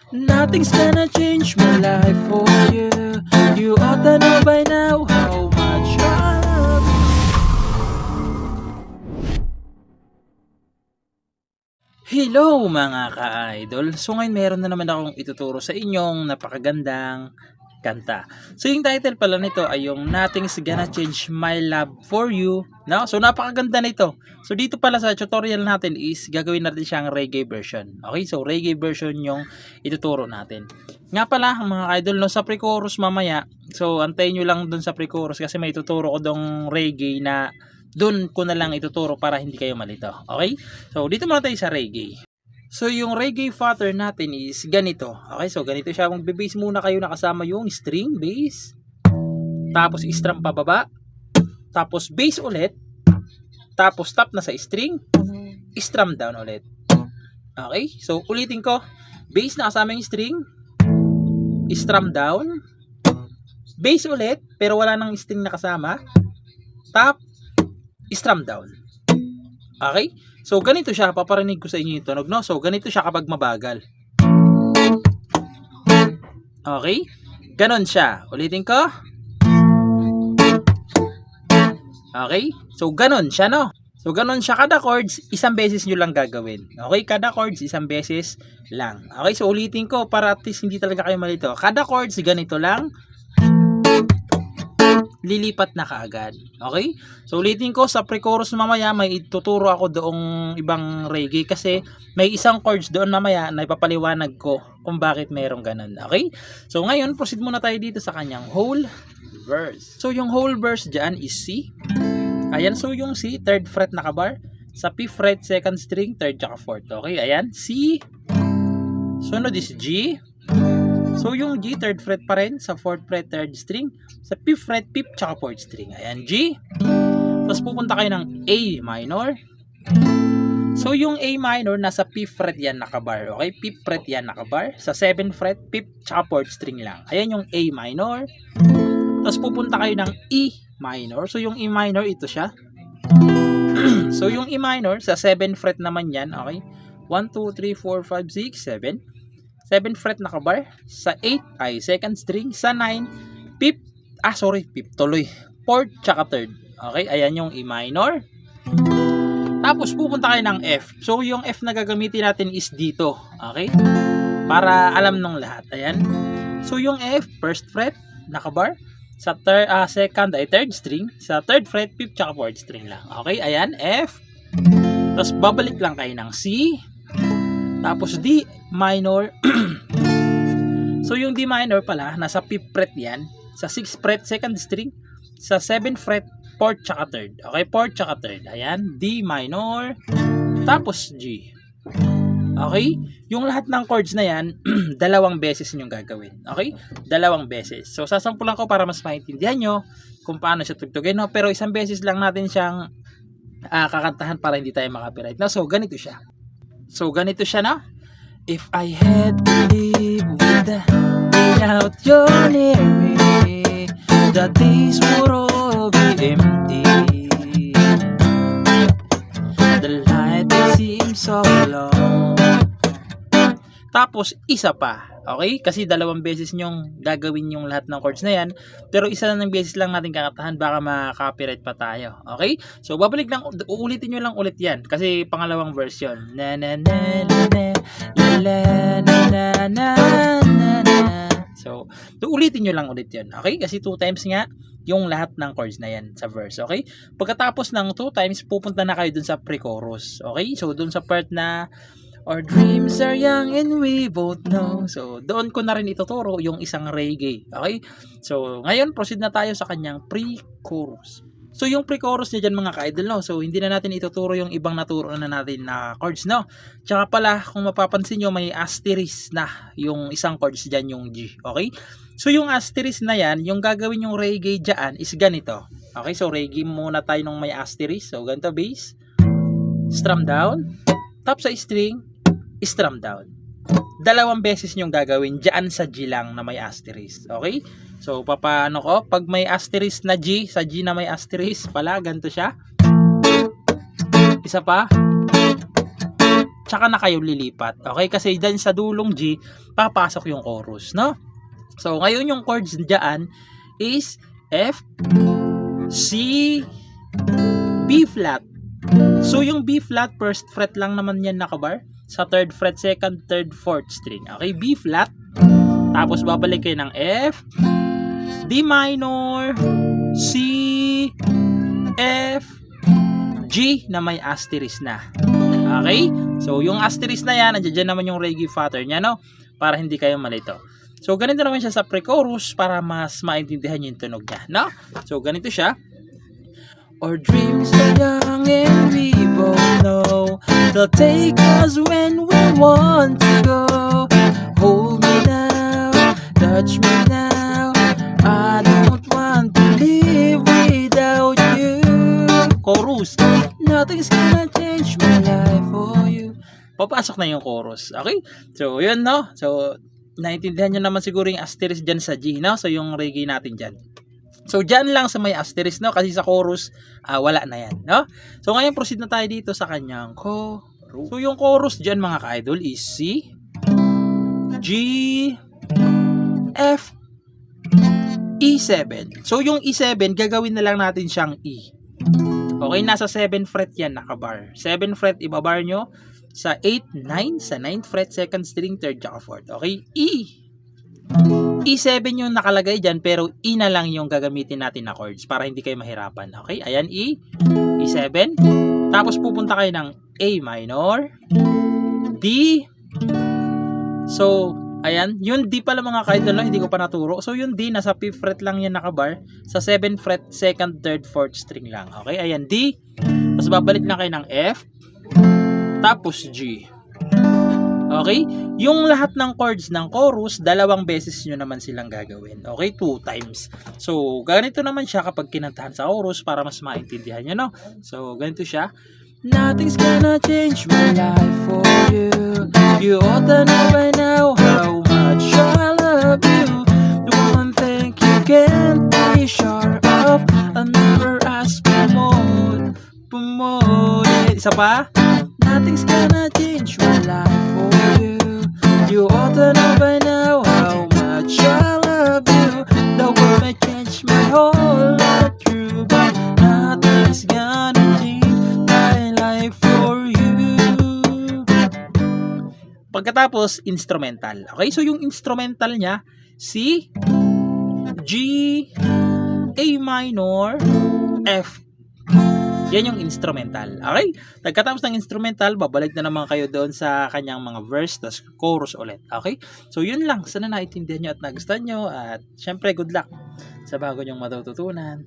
Nothing's gonna change my life for you. You ought to know by now how much I love you. Hello mga ka-idol! So ngayon meron na naman akong ituturo sa inyong napakagandang kanta. So yung title pala nito ay yung Nothing's Gonna Change My Love For You. No? So napakaganda nito. So dito pala sa tutorial natin is gagawin natin siyang reggae version. Okay, so reggae version yung ituturo natin. Nga pala mga idol, no, sa pre-chorus mamaya, so antayin nyo lang dun sa pre-chorus kasi may ituturo ko dong reggae na doon ko na lang ituturo para hindi kayo malito. Okay? So, dito muna tayo sa reggae. So, yung reggae pattern natin is ganito. Okay? So, ganito siya. Mag-bass muna kayo nakasama yung string, bass. Tapos, strum pababa. Tapos, bass ulit. Tapos, tap na sa string. Strum down ulit. Okay? So, ulitin ko. Bass nakasama yung string. Strum down. Bass ulit, pero wala nang string nakasama. Tap. Strum down. Okay? So, ganito siya. Paparinig ko sa inyo yung tunog, no? So, ganito siya kapag mabagal. Okay? Ganon siya. Ulitin ko. Okay? So, ganon siya, no? So, ganon siya. Kada chords, isang beses nyo lang gagawin. Okay? Kada chords, isang beses lang. Okay? So, ulitin ko para at least hindi talaga kayo malito. Kada chords, ganito lang. Lilipat na kaagad. Okay? So, ulitin ko, sa pre-chorus mamaya, may ituturo ako doong ibang reggae kasi may isang chords doon mamaya na ipapaliwanag ko kung bakit mayroong ganun. Okay? So, ngayon, proceed muna tayo dito sa kanyang whole verse. So, yung whole verse dyan is C. Ayan, so yung C, 3rd fret nakabar. Sa 5th fret, 2nd string, 3rd tsaka 4th. Okay, ayan, C. Sunod is G. So, yung G, 3rd fret pa rin. Sa 4th fret, 3rd string. Sa 5th fret, 5th tsaka 4th string. Ayan, G. Tapos pupunta kayo ng A minor. So, yung A minor, nasa 5th fret yan nakabar. Okay? 5th fret yan nakabar. Sa 7th fret, 5th tsaka 4th string lang. Ayan yung A minor. Tapos pupunta kayo ng E minor. So, yung E minor, ito siya. So, yung E minor, sa 7th fret naman yan. Okay? 1, 2, 3, 4, 5, 6, 7. 7th fret nakabar. Sa 8 ay 2nd string. Sa 9, 5th, 5th tuloy. 4th tsaka 3rd. Okay, ayan yung E minor. Tapos pupunta kayo ng F. So yung F na gagamitin natin is dito. Okay? Para alam nung lahat. Ayan. So yung F, 1st fret nakabar. Sa 2nd ay 3rd string. Sa 3rd fret, 5th tsaka 4th string lang. Okay, ayan, F. Tapos babalik lang kayo ng C. Tapos D minor. So yung D minor pala, nasa 5th fret yan. Sa 6th fret, 2nd string. Sa 7th fret, 4th tsaka 3rd. Okay, 4th tsaka 3rd. Ayan, D minor. Tapos G. Okay? Yung lahat ng chords na yan, dalawang beses yung gagawin. Okay? Dalawang beses. So sasampulan ko para mas maintindihan nyo kung paano siya tugtugin. No? Pero isang beses lang natin siyang kakantahan para hindi tayo makapiright. No? So ganito siya. So, ganito siya na. If I had to live without you near me, the days would all be empty. The light seems so long. Tapos, isa pa. Okay? Kasi dalawang beses nyong gagawin yung lahat ng chords na yan. Pero isa lang ng beses lang natin kakatahan. Baka ma-copyright pa tayo. Okay? So, babalik lang. Uulitin nyo lang ulit yan. Kasi pangalawang version. Na na na na na la na na na na na. So, uulitin nyo lang ulit yan. Okay? Kasi 2 times nga yung lahat ng chords na yan sa verse. Okay? Pagkatapos ng 2 times, pupunta na kayo dun sa pre-chorus. Okay? So, dun sa part na our dreams are young and we both know. So, doon ko na rin ituturo yung isang reggae. Okay? So, ngayon, proceed na tayo sa kanyang pre-chorus. So, yung pre-chorus niya dyan mga ka-idol, no? So, hindi na natin ituturo yung ibang naturo na natin na chords, no? Tsaka pala, kung mapapansin nyo, may asterisk na yung isang chords dyan, yung G. Okay? So, yung asterisk na yan, yung gagawin yung reggae dyan is ganito. Okay? So, reggae muna tayo nung may asterisk. So, ganito, bass. Strum down. Tap sa string. Strum down. Dalawang beses nyong gagawin dyan sa G lang na may asterisk. Okay? So, papaano ko? Pag may asterisk na G, sa G na may asterisk pala, ganito siya. Isa pa. tsaka na kayo lilipat. Okay? Kasi dyan sa dulong G, papasok yung chorus, no? So, ngayon yung chords dyan is F, C, B flat. So, yung B flat, first fret lang naman yan nakabar. Sa third fret, second, third, fourth string. Okay? B flat. Tapos, babalik kayo ng F, D minor, C, F, G na may asterisk na. Okay? So, yung asterisk na yan, nandiyan naman yung reggae pattern niya, no? Para hindi kayo malito. So, ganito naman siya sa pre-chorus para mas maintindihan yung tunog niya, no? So, ganito siya. Our dreams are young and we both know they'll take us when we want to go. Hold me now, touch me now, I don't want to live without you. Chorus. Nothing's gonna change my life for you. Papasok na yung chorus. Okay? So, yun, no? So, naintindihan nyo naman siguro yung asterisk dyan sa G, no? So, yung reggae natin dyan. So, dyan lang sa may asterisk, no? Kasi sa chorus, wala na yan, no? So, ngayon, proceed na tayo dito sa kanyang chorus. So, yung chorus dyan, mga ka-idol, is C, G, F, E7. So, yung E7, gagawin na lang natin siyang E. Okay, nasa 7 fret yan, nakabar. 7 fret, ibabar nyo sa 8, 9, sa 9th fret, 2nd string, 3rd, tsaka 4th. Okay, E. E7 yung nakalagay dyan, pero E na lang yung gagamitin natin na chords para hindi kayo mahirapan. Okay, ayan, E. E7. Tapos pupunta kayo ng A minor, D. So, ayan, yung D pala mga ka-idol, hindi ko pa naturo. So, yung D, nasa 5th fret lang yan nakabar. Sa 7th fret, 2nd, 3rd, 4th string lang. Okay, ayan, D. Tapos babalik na kayo ng F. Tapos G. Okay? Yung lahat ng chords ng chorus, dalawang beses nyo naman silang gagawin. Okay? 2 times. So, ganito naman siya kapag kinantahan sa chorus para mas maintindihan nyo, no? So, ganito siya. Nothing's gonna change my life for you. You ought to know by now how much I love you. The one thing you can't be sure of, I'll never ask for more. Isa pa? Nothing's gonna change my life for you. You ought to know by now how much I love you. The world may change my whole life through, but nothing's gonna change my life for you. Pagkatapos, instrumental. Okay, so yung instrumental niya, C, G, A minor, F. Yan yung instrumental. Okay? Pagkatapos ng instrumental, babalik na naman kayo doon sa kanyang mga verse, tas chorus ulit. Okay? So, yun lang. Sana naiintindihan nyo at nagustuhan nyo. At syempre, good luck sa bago nyong matututunan.